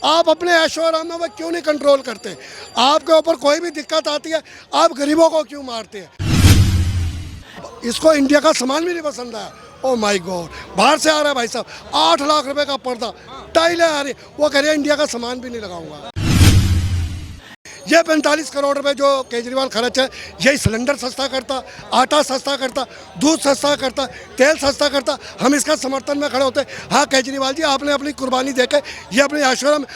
आप अपने ऐशो आराम में क्यों नहीं कंट्रोल करते? आपके ऊपर कोई भी दिक्कत आती है, आप गरीबों को क्यों मारते हैं? इसको इंडिया का सामान भी नहीं पसंद आया। ओ माय गॉड, बाहर से आ रहा है भाई साहब, 8 लाख रुपए का पर्दा, टाइलें आ रही, वो कह रहे हैं इंडिया का सामान भी नहीं लगाऊंगा। ये 45 करोड़ रुपए जो केजरीवाल खर्च है, यही सिलेंडर सस्ता करता, आटा सस्ता करता, दूध सस्ता करता, तेल सस्ता करता, हम इसका समर्थन में खड़े होते। हाँ केजरीवाल जी, आपने अपनी कुर्बानी देके ये अपने ऐश्वर्य में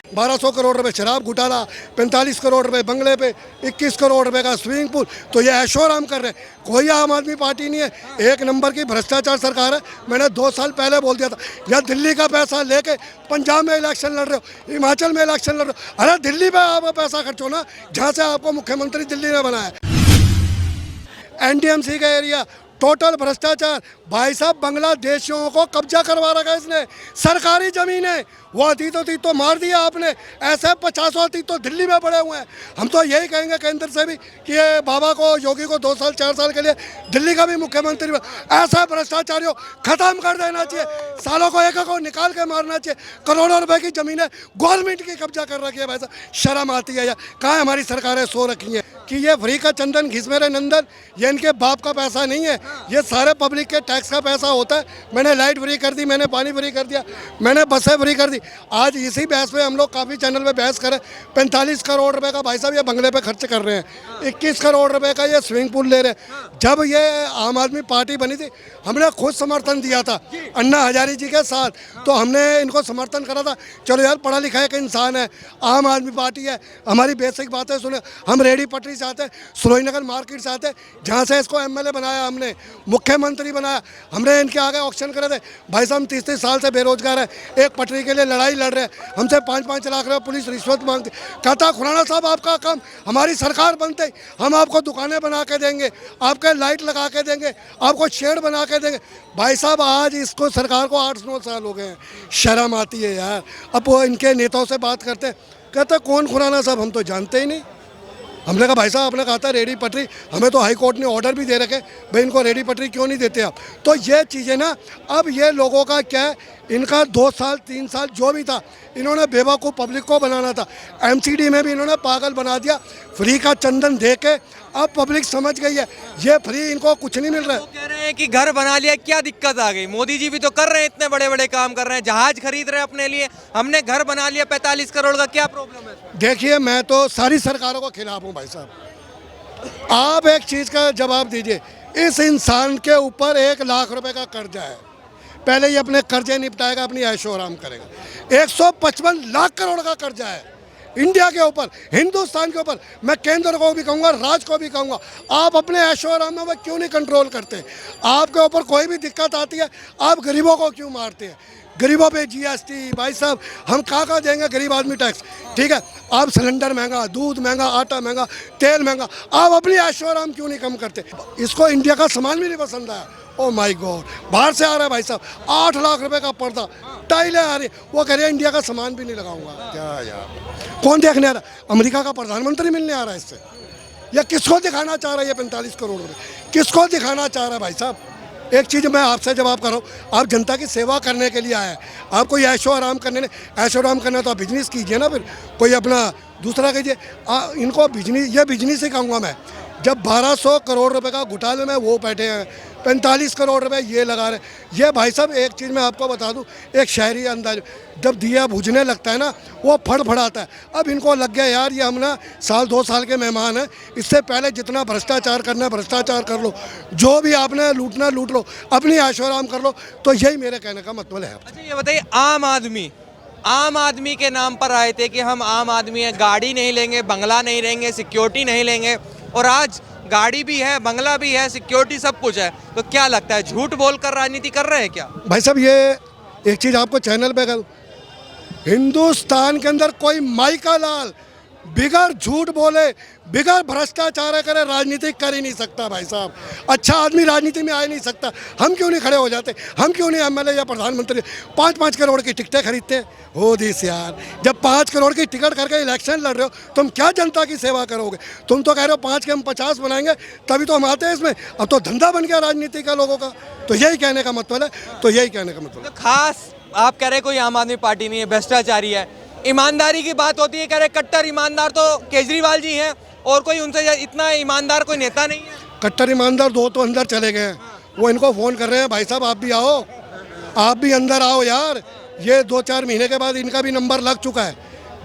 1200 करोड़ रुपए शराब घोटाला, 45 करोड़ रुपए बंगले पे, 21 करोड़ रुपए का स्विमिंग पूल, तो ये ऐशोआराम कर रहे हैं। कोई आम आदमी पार्टी नहीं है, एक नंबर की भ्रष्टाचार सरकार है। मैंने 2 साल पहले बोल दिया था, या दिल्ली का पैसा लेके पंजाब में इलेक्शन लड़ रहे हो, हिमाचल में इलेक्शन लड़ रहे हो, अरे दिल्ली में आपका पैसा खर्च हो ना, जहाँ से आपको मुख्यमंत्री दिल्ली ने बनाया। एनडीएमसी का एरिया टोटल भ्रष्टाचार। भाई साहब, बांग्लादेशियों को कब्जा करवा रखा है इसने, सरकारी जमीन है, वो अतीत तो मार दिया आपने। ऐसे 50 अतीत तो दिल्ली में पड़े हुए हैं। हम तो यही कहेंगे केंद्र से भी कि ये बाबा को, योगी को 2 साल 4 साल के लिए दिल्ली का भी मुख्यमंत्री, ऐसा भ्रष्टाचारियों खत्म कर देना चाहिए। सालों को एक को निकाल के मारना चाहिए। करोड़ों रुपए की जमीनें गवर्नमेंट की कब्जा कर रखी है। भाई साहब, शर्म आती है यार। कहाँ हमारी सरकारें सो रखी हैं कि ये फ्री का चंदन घिस मेरे नंदन, ये इनके बाप का पैसा नहीं है, ये सारे पब्लिक के टैक्स का पैसा होता है। मैंने लाइट फ्री कर दी, मैंने पानी फ्री कर दिया, मैंने बसें फ्री कर दी। आज इसी बहस पे हम लोग काफ़ी चैनल पे बहस करें। 45 करोड़ रुपए का भाई साहब ये बंगले पे खर्च कर रहे हैं, 21 करोड़ रुपए का ये स्विमिंग पूल ले रहे हैं। जब ये आम आदमी पार्टी बनी थी, हमने खुद समर्थन दिया था अन्ना हजारी जी के साथ, तो हमने इनको समर्थन करा था। चलो यार, पढ़ा लिखा एक इंसान है, आम आदमी पार्टी है, हमारी बेसिक बातें सुने। हम रेडी पटरी से आते, सुलोईनगर मार्केट से आते, जहाँ से इसको एमएलए बनाया, हमने मुख्यमंत्री बनाया, हमने इनके आगे ऑक्शन करे थे। भाई साहब, 30-30 साल से बेरोजगार है, एक पटरी के लिए लड़ाई लड़ रहे हैं, हमसे 5-5 लाख रुपये पुलिस रिश्वत मांगती। कहता खुराना साहब, आपका काम, हमारी सरकार बनते हम आपको दुकानें बना के देंगे, आपके लाइट लगा के देंगे, आपको शेड बना के देंगे। भाई साहब, आज इसको सरकार को 8-9 साल हो गए हैं। शर्म आती है यार। अब वो इनके नेताओं से बात करते, कहते कौन खुराना साहब, हम तो जानते ही नहीं। हमने कहा भाई साहब, आपने कहा था रेडी पटरी, हमें तो हाई कोर्ट ने ऑर्डर भी दे रखे, भाई इनको रेडी पटरी क्यों नहीं देते आप? तो ये चीज़ें ना, अब ये लोगों का क्या है, इनका 2 साल 3 साल जो भी था, इन्होंने बेवकूफ़ पब्लिक को बनाना था। एमसीडी में भी इन्होंने पागल बना दिया, फ्री का चंदन दे के। अब पब्लिक समझ गई है, ये फ्री इनको कुछ नहीं मिल रहा है। वो कह रहे हैं कि घर बना लिया, क्या दिक्कत आ गई? मोदी जी भी तो कर रहे हैं, इतने बड़े बड़े काम कर रहे हैं, जहाज खरीद रहे हैं अपने लिए, हमने घर बना लिया 45 करोड़ का, क्या प्रॉब्लम है? देखिए, मैं तो सारी सरकारों को खिलाफ हूँ भाई साहब। आप एक चीज़ का जवाब दीजिए, इस इंसान के ऊपर 1 लाख रुपए का कर्जा है, पहले ये अपने कर्जे निपटाएगा, अपनी ऐशो आराम करेगा। 155 लाख करोड़ का कर्जा है इंडिया के ऊपर, हिंदुस्तान के ऊपर। मैं केंद्र को भी कहूँगा, राज्य को भी कहूँगा, आप अपने ऐशो आराम में क्यों नहीं कंट्रोल करते? आपके ऊपर कोई भी दिक्कत आती है, आप गरीबों को क्यों मारते हैं? गरीबों पे जीएसटी, भाई साहब हम कहाँ देंगे गरीब आदमी टैक्स? ठीक है, आप सिलेंडर महंगा, दूध महंगा, आटा महंगा, तेल महंगा, आप अपनी ऐशो आराम क्यों नहीं कम करते? इसको इंडिया का सामान भी नहीं पसंद आया। ओ माय गॉड, बाहर से आ रहा है भाई साहब, 8 लाख रुपए का पर्दा, टाइलें आ रही, वो कह रहे हैं इंडिया का सामान भी नहीं लगाऊंगा। क्या यार, कौन देखने आ रहा? अमेरिका का प्रधानमंत्री मिलने आ रहा है इससे? या किसको दिखाना चाह रहा है ये 45 करोड़ रुपए? किसको दिखाना चाह रहा है भाई साहब? एक चीज़ मैं आपसे जवाब कर रहा हूँ, आप जनता की सेवा करने के लिए आए हैं, आप कोई ऐशो आराम करने नहीं, ऐशो आराम करना तो आप बिजनेस कीजिए ना, फिर कोई अपना दूसरा कीजिए। इनको बिजनेस, ये बिजनेस ही कहूँगा मैं। जब 1200 करोड़ रुपए का घोटाले में वो बैठे हैं, 45 करोड़ रुपए ये लगा रहे। ये भाई साहब, एक चीज़ मैं आपको बता दूं, एक शहरी अंदाज, जब दिया बुझने लगता है ना, वो फड़फड़ाता है। अब इनको लग गया यार, ये हम ना 1-2 साल के मेहमान हैं, इससे पहले जितना भ्रष्टाचार करना है भ्रष्टाचार कर लो, जो भी आपने लूटना लूट लो, अपनी ऐशो-आराम कर लो। तो यही मेरे कहने का मतलब है। अच्छा ये बताइए, आम आदमी के नाम पर आए थे कि हम आम आदमी हैं, गाड़ी नहीं लेंगे, बंगला नहीं लेंगे, सिक्योरिटी नहीं लेंगे, और आज गाड़ी भी है, बंगला भी है, सिक्योरिटी सब कुछ है, तो क्या लगता है झूठ बोलकर राजनीति कर रहे हैं क्या? भाई साहब, ये एक चीज़ आपको चैनल पे कहूँ, हिंदुस्तान के अंदर कोई माई का लाल बिगड़ झूठ बोले, बिगड़ भ्रष्टाचार करे, राजनीति कर ही नहीं सकता भाई साहब। अच्छा आदमी राजनीति में आ ही नहीं सकता। हम क्यों नहीं खड़े हो जाते? हम क्यों नहीं एमएलए या प्रधानमंत्री 5-5 करोड़ की टिकटें खरीदते हो दिस यार? जब 5 करोड़ की टिकट करके इलेक्शन लड़ रहे हो, तुम क्या जनता की सेवा करोगे? तुम तो कह रहे हो 5 के हम 50 बनाएंगे, तभी तो हम आते हैं इसमें। अब तो धंधा बन गया राजनीति का लोगों का। तो यही कहने का मतलब है, तो यही कहने का मतलब तो खास आप कह रहे कोई आम आदमी पार्टी नहीं है, भ्रष्टाचारी है। ईमानदारी की बात होती है, कह रहे कट्टर ईमानदार तो केजरीवाल जी हैं, और कोई उनसे इतना ईमानदार कोई नेता नहीं है। कट्टर ईमानदार दो तो अंदर चले गए हैं, वो इनको फ़ोन कर रहे हैं, भाई साहब आप भी आओ, आप भी अंदर आओ यार। ये 2-4 महीने के बाद इनका भी नंबर लग चुका है,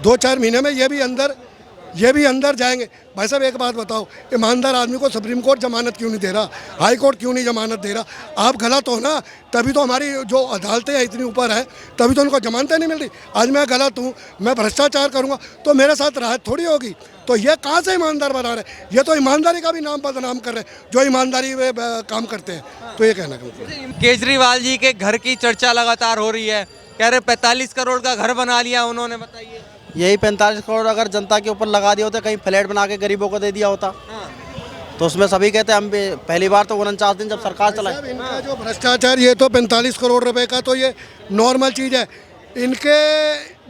2-4 महीने में ये भी अंदर जाएंगे। भाई साहब एक बात बताओ, ईमानदार आदमी को सुप्रीम कोर्ट जमानत क्यों नहीं दे रहा, हाई कोर्ट क्यों नहीं जमानत दे रहा? आप गलत हो ना, तभी तो हमारी जो अदालतें हैं इतनी ऊपर है, तभी तो उनको जमानतें नहीं मिल रही। आज मैं गलत हूँ, मैं भ्रष्टाचार करूँगा तो मेरे साथ राहत थोड़ी होगी। तो ये कहाँ से ईमानदार बना रहे हैं? ये तो ईमानदारी का भी नाम बदनाम कर रहे हैं जो ईमानदारी में काम करते हैं। तो ये कहना है केजरीवाल जी के घर की चर्चा लगातार हो रही है, कह रहे 45 करोड़ का घर बना लिया उन्होंने, बताइए। यही 45 करोड़ अगर जनता के ऊपर लगा दिए होते, कहीं फ्लैट बना के गरीबों को दे दिया होता, तो उसमें सभी कहते हैं हम भी पहली बार तो 49 दिन जब सरकार चलाई। साहब इनका जो भ्रष्टाचार, ये तो 45 करोड़ रुपए का तो ये नॉर्मल चीज़ है। इनके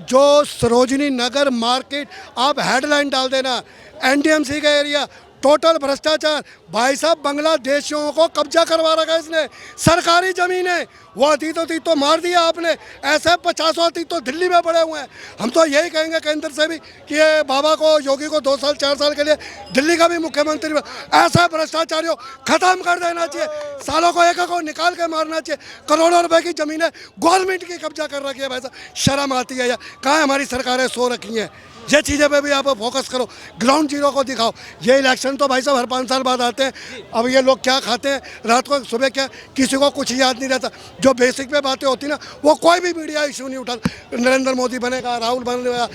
जो सरोजनी नगर मार्केट, आप हेडलाइन डाल देना, एनडीएमसी का एरिया, टोटल भ्रष्टाचार। भाई साहब बांग्लादेशियों को कब्जा करवा रखा है इसने, सरकारी ज़मीन है वो अतीत तो मार दिया आपने। ऐसे 50 अतीत तो दिल्ली में पड़े हुए हैं। हम तो यही कहेंगे केंद्र से भी कि ये बाबा को, योगी को 2 साल 4 साल के लिए दिल्ली का भी मुख्यमंत्री, ऐसा भ्रष्टाचारियों ख़त्म कर देना चाहिए। सालों को एक को निकाल के मारना चाहिए। करोड़ों रुपए की ज़मीनें गवर्नमेंट की कब्जा कर रखी है। भाई साहब शर्म आती है यार, कहाँ हमारी सरकारें सो रखी हैं? ये चीज़ें पे भी आप फोकस करो, ग्राउंड जीरो को दिखाओ। ये इलेक्शन तो भाई साहब हर 5 साल बाद आते हैं। अब ये लोग क्या खाते हैं रात को, सुबह क्या, किसी को कुछ याद नहीं रहता। जो बेसिक पे बातें होती ना, वो कोई भी मीडिया इशू नहीं उठा। नरेंद्र मोदी बनेगा, राहुल बनेगा,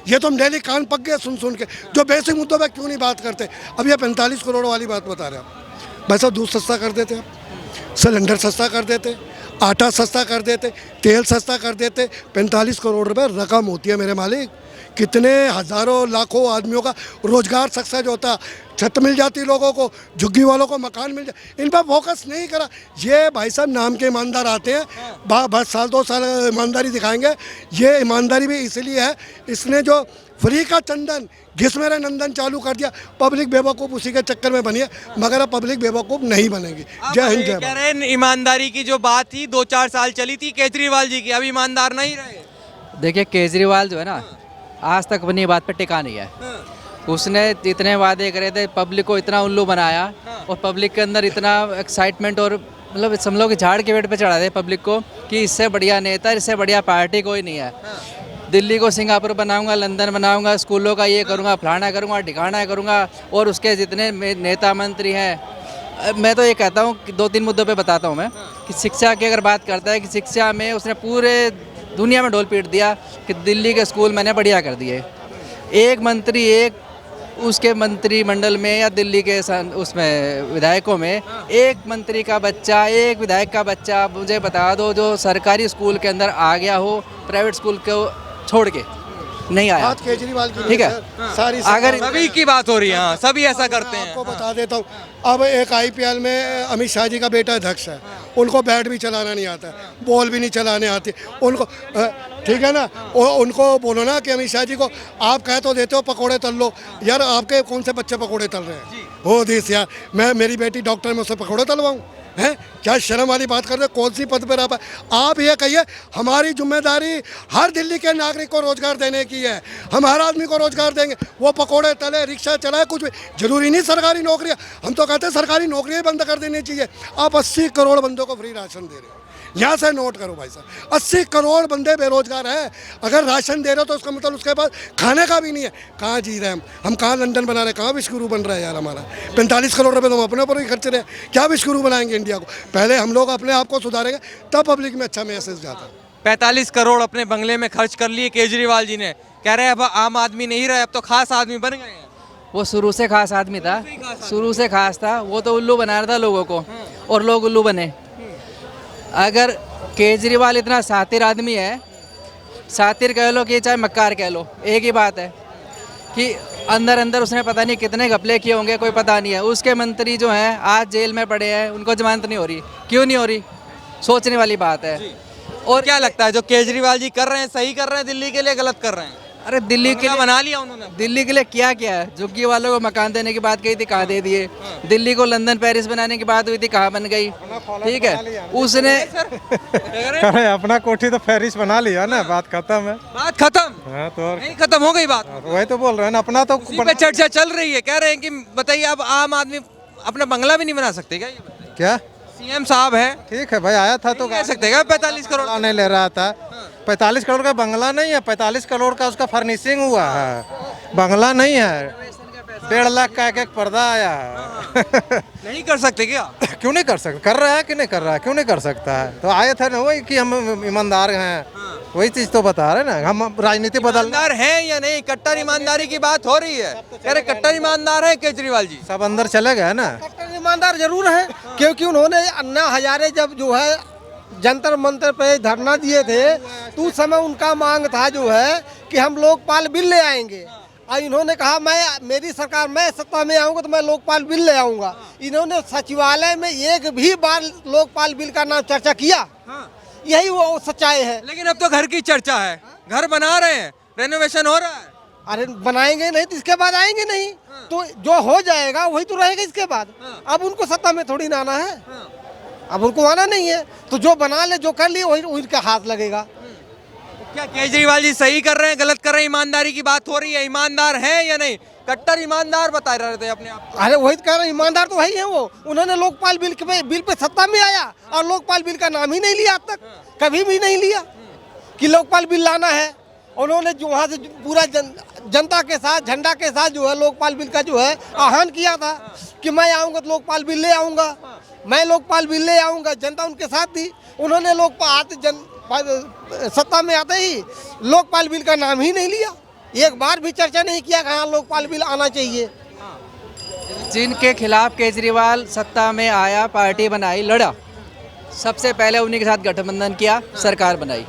ये तो डैली कान पक गए सुन के। जो बेसिक मुद्दों पर क्यों नहीं बात करते? अब ये 45 करोड़ वाली बात बता रहे हैं। भाई साहब दूध सस्ता कर देते, आप सिलेंडर सस्ता कर देते, आटा सस्ता कर देते, तेल सस्ता कर देते। 45 करोड़ रुपए रकम होती है मेरे मालिक। कितने हज़ारों लाखों आदमियों का रोजगार सक्सेस होता, छत मिल जाती लोगों को, झुग्गी वालों को मकान मिल जाए। इन पर फोकस नहीं करा। ये भाई साहब नाम के ईमानदार आते हैं, बस साल 2 साल ईमानदारी दिखाएंगे। ये ईमानदारी भी इसलिए है, इसने जो फ्री का चंदन घिस मेरे नंदन चालू कर दिया, पब्लिक बेवकूफ़ उसी के चक्कर में बनी है, मगर अब पब्लिक बेवकूफ़ नहीं बनेगी। जय हिंद जय कह रहे हैं ईमानदारी की जो बात थी 2-4 साल चली थी केजरीवाल जी की, अब ईमानदार नहीं रहे। देखिए केजरीवाल जो है ना, आज तक अपनी बात पे टिका नहीं है। उसने इतने वादे करे थे, पब्लिक को इतना उल्लू बनाया, और पब्लिक के अंदर इतना एक्साइटमेंट, और मतलब समझ लो कि झाड़ के पेड़ पे चढ़ा दे पब्लिक को कि इससे बढ़िया नेता, इससे बढ़िया पार्टी कोई नहीं है। दिल्ली को सिंगापुर बनाऊंगा, लंदन बनाऊंगा, स्कूलों का ये करूंगा, फलाना करूंगा, ठिकाना करूंगा, और उसके जितने नेता मंत्री हैं। मैं तो ये कहता हूँ कि 2-3 मुद्दों पे बताता हूँ मैं, कि शिक्षा की अगर बात करता है, कि शिक्षा में उसने पूरे दुनिया में ढोल पीट दिया कि दिल्ली के स्कूल मैंने बढ़िया कर दिए। एक मंत्री, एक उसके मंत्रिमंडल में या दिल्ली के उसमें विधायकों में एक मंत्री का बच्चा, एक विधायक का बच्चा मुझे बता दो जो सरकारी स्कूल के अंदर आ गया हो, प्राइवेट स्कूल को छोड़ के नहीं आया। बात केजरीवाल की ठीक है, सारी अगर सभी की बात हो रही है, हाँ, सभी ऐसा करते हैं। आपको बता देता हूँ, अब एक आईपीएल में अमित शाह जी का बेटा अध्यक्ष है, उनको बैट भी चलाना नहीं आता, बॉल भी नहीं चलाने आती उनको, ठीक है ना। उनको बोलो ना कि अमित शाह जी को आप कह तो देते हो पकोड़े तल लो, यार आपके कौन से बच्चे पकोड़े तल रहे हैं? हो दिस यार, मैं, मेरी बेटी डॉक्टर में, उससे पकोड़े तलवाऊँ हैं? क्या शर्म वाली बात कर रहे, कौन सी पद पर आप? आप ये कहिए हमारी जिम्मेदारी हर दिल्ली के नागरिक को रोजगार देने की है। हम हर आदमी को रोजगार देंगे, वो पकोड़े तले, रिक्शा चलाए, कुछ भी जरूरी नहीं सरकारी नौकरियां। हम तो कहते हैं सरकारी नौकरियां बंद कर देनी चाहिए। आप 80 करोड़ बंदों को फ्री राशन दे रहे हो, यहाँ से नोट करो भाई साहब, 80 करोड़ बंदे बेरोजगार हैं। अगर राशन दे रहे हो तो उसका मतलब उसके पास खाने का भी नहीं है। कहाँ जी रहे हम कहाँ लंदन बना रहे हैं, कहाँ विश्वगुरु बन रहा है यार हमारा? 45 करोड़ रुपए तो हम अपने ऊपर ही खर्च रहे हैं, क्या विश्वगुरु बनाएंगे इंडिया को? पहले हम लोग अपने आप को सुधारेंगे, तब पब्लिक में अच्छा मैसेज जाता है। 45 करोड़ अपने बंगले में खर्च कर लिए केजरीवाल जी ने, कह रहे हैं अब आम आदमी नहीं रहे, अब तो खास आदमी बन गए हैं। वो शुरू से खास आदमी था, शुरू से खास था। वो तो उल्लू बना रहा था लोगों को, और लोग उल्लू बने। अगर केजरीवाल इतना सातिर आदमी है, सातिर कह लो कि चाहे मक्कार कह लो, एक ही बात है कि अंदर अंदर उसने पता नहीं कितने घपले किए होंगे, कोई पता नहीं है। उसके मंत्री जो हैं आज जेल में पड़े हैं, उनको जमानत नहीं हो रही। क्यों नहीं हो रही? सोचने वाली बात है। और क्या लगता है जो केजरीवाल जी कर रहे हैं, सही कर रहे हैं दिल्ली के लिए, गलत कर रहे हैं? अरे दिल्ली के बंगला लिए बना लिया उन्होंने। दिल्ली के लिए क्या क्या है? झुग्गी वालों को मकान देने की बात कही थी, कहाँ दे दिए? दिल्ली को लंदन पेरिस बनाने की बात हुई थी, कहाँ बन गई? ठीक है, उसने अरे अपना कोठी तो पेरिस बना लिया ना, बात खत्म है। बात खत्म हाँ तो और नहीं, खत्म हो गई बात। वही तो बोल रहे हैं ना, अपना तो इसी पे चर्चा चल रही है, कह रहे हैं कि बताइए अब आम आदमी अपना बंगला भी नहीं बना सकते क्या? ये बताइए। क्या सीएम साहब है, ठीक है भाई, आया था तो कह सकते हैं 45 करोड़। बंगला नहीं ले रहा था। 45 करोड़ का बंगला नहीं है, 45 करोड़ का उसका फर्निशिंग हुआ है, बंगला नहीं है। 1.5 लाख का एक पर्दा आया है। नहीं कर सकते क्या? क्यों नहीं कर सकता? कर रहा है कि नहीं कर रहा है? क्यों नहीं कर सकता है? तो आए थे ना वही कि हम ईमानदार हैं, वही चीज तो बता रहे ना। हम राजनीति बदल ईमानदार है या नहीं? कट्टर ईमानदारी की बात हो रही है, कह रहे कट्टर ईमानदार है केजरीवाल जी। सब अंदर चले गए ना। कट्टर ईमानदार जरूर है, क्योंकि उन्होंने अन्ना हजारे जब जो है जंतर मंतर पे धरना दिए थे, तो उस समय उनका मांग था जो है कि हम लोकपाल बिल ले आएंगे। और इन्होंने कहा मेरी सरकार, मैं सत्ता में आऊंगा तो मैं लोकपाल बिल ले आऊंगा। इन्होंने सचिवालय में एक भी बार लोकपाल बिल का नाम चर्चा किया? यही वो सच्चाई है। लेकिन अब तो घर की चर्चा है, घर बना रहे हैं, रेनोवेशन हो रहा है। अरे बनाएंगे नहीं तो इसके बाद आएंगे नहीं, तो जो हो जाएगा वही तो रहेगा इसके बाद। अब उनको सत्ता में थोड़ी ना आना है, अब उनको आना नहीं है, तो जो बना ले, जो कर लिए, वही उनका हाथ लगेगा। क्या केजरीवाल जी सही कर रहे हैं, गलत कर रहे हैं? ईमानदारी की बात हो रही है, ईमानदार है या नहीं? कट्टर ईमानदार बता रहे थे अपने आप को। अरे वही तो कह रहे हैं, ईमानदार तो वही है वो। उन्होंने लोकपाल बिल पे सत्ता में आया और लोकपाल बिल का नाम ही नहीं लिया, आज तक कभी भी नहीं लिया कि लोकपाल बिल लाना है। उन्होंने जो वहाँ से पूरा जनता के साथ, झंडा के साथ जो है लोकपाल बिल का जो है आह्वान किया था कि मैं आऊँगा तो लोकपाल बिल ले आऊँगा, मैं लोकपाल बिल ले आऊँगा। जनता उनके साथ थी। उन्होंने सत्ता में आते ही लोकपाल बिल का नाम ही नहीं लिया, एक बार भी चर्चा नहीं किया कि हाँ लोकपाल बिल आना चाहिए। जिनके खिलाफ केजरीवाल सत्ता में आया, पार्टी बनाई, लड़ा, सबसे पहले उन्हीं के साथ गठबंधन किया, सरकार बनाई।